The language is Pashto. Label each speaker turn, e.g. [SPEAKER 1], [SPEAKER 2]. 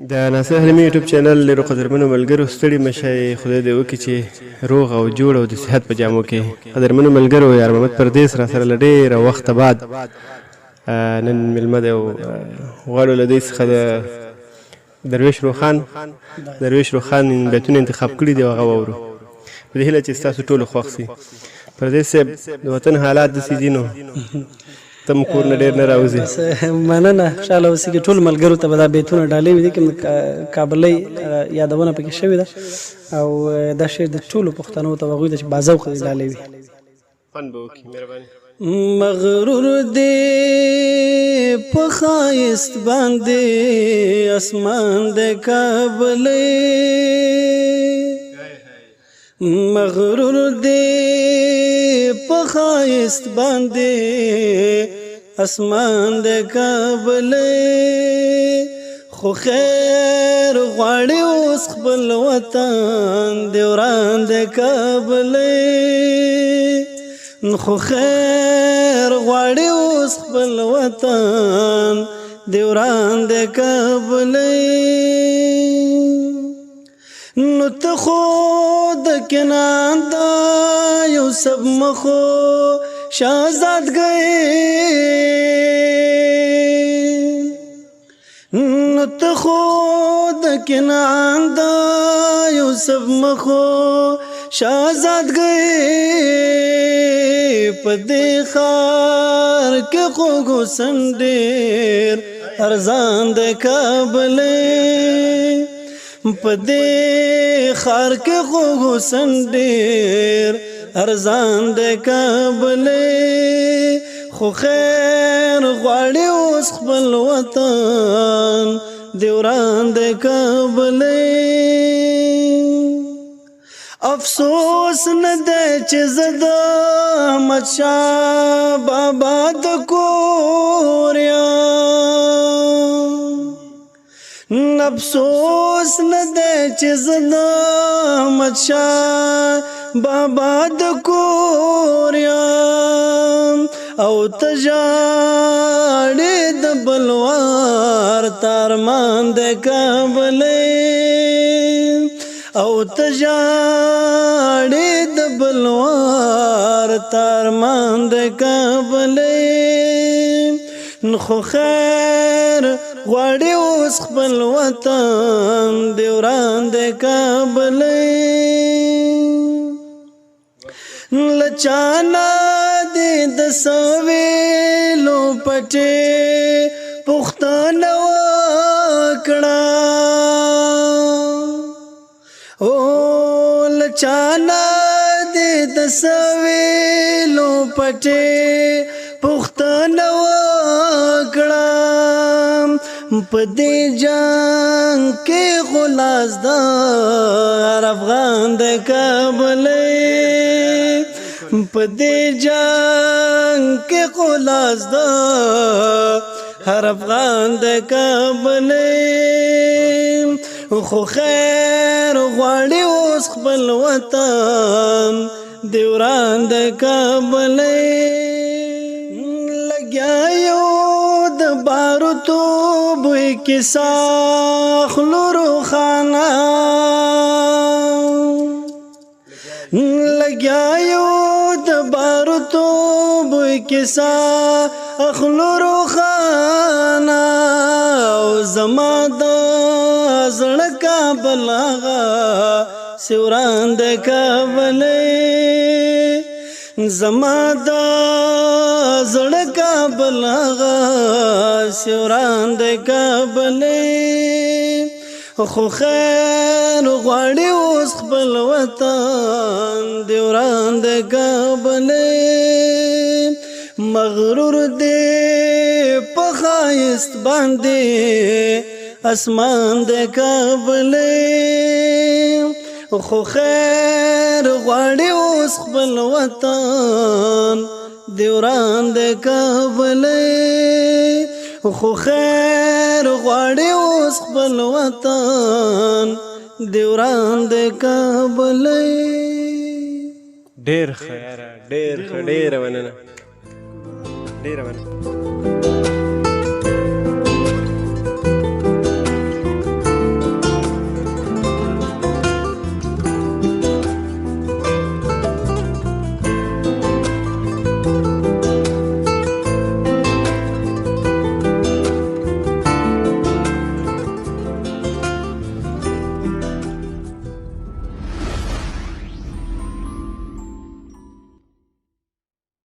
[SPEAKER 1] د ناصر حلیمي یوټیوب چینل ډېرو قدرمنو ملګرو ستړي مه شئ خدای دې وکړي چې روغ او جوړ او د صحت په جامو کې قدرمنو ملګرو یار محمد پردیس را سره له ډېره وخته بعد نن مېلمه دی او غواړو له دوی څخه د درویش روخان بیتونه انتخاب کړي دي او هغه واورو په دې هیله چې ستاسو ټولو خوښ سي پردیس صاحب د وطن حالات داسې دي نو ته م کور نه ډېر نه راوځې
[SPEAKER 2] مننه خوشحاله اوسې کې ټولو ملګرو ته به دا بیتونه ډالۍ وي دي کوم کابلۍ یادونه پکې شوې ده او دا شعر د ټولو پښتنو ته هغوی ته چې باذوقه دي ډالۍ وي
[SPEAKER 1] فن به وکړي مهرباني
[SPEAKER 2] مغرور دې په ښایست باندې اسمان د کابلۍ مغرور دې په ښایست باندې اسمان د کابلۍ خو خیر غواړي اوس خپل وطن د وران د کابلۍ خو خیر غواړي اوس خپل وطن د وران د کابلۍ نو ته خو د کنعان دا یوسف مخو شهزاد گئے نو ته خو د کنعان دا یوسف مخو شهزاد گئے په دې ښار کې خو حسن ډېر ارزان د کابلۍ په دې ښار کې خو حسن ډېر ارزان د کابلۍ خو خیر غواړي اوس خپل وطن د وران د کابلۍ افسوس نه دی چې زه د احمدشاه بابا د کور یم افسوس نه دی چې زه د احمدشاه بابا د کور یم او ته ژاړې د بلوار تارمان د کابلۍ او ته ژاړې د بلوار تارمان د کابلۍ خو خیر غواړي اوس خپل وطن د وران د کابلۍ له چانه دې د څه ویلو پټې پوښتنه وکړه او له چانه دې د څه ویلو پټې پوښتنه وکړه په دې جنګ کې خو لاس د هر افغان د کابلۍ په دې جنګ کې خو لاس د هر افغان د کابلۍ خو خیر غواړي اوس خپل وطن د وران د کابلۍ لګیا یو د باروتو بوی کې ساخلو روخانه لګیا یو د باروتو بوی کې ساخلو روخانه او زما د زړه کابل هغه سوران د کابلۍ زما د زړه کابل هغه سوران د کابلۍ خو خیر غواړي اوس خپل وطن د وران د کابلۍ مغرور دې په ښایست باندې اسمان د کابلۍ خو خیر غواړي اوس خپل وطن د وران د کابلۍ خو خیر غواړي اوس خپل وطن د وران د کابلۍ
[SPEAKER 1] ډېر ښه یاره ډېره مننه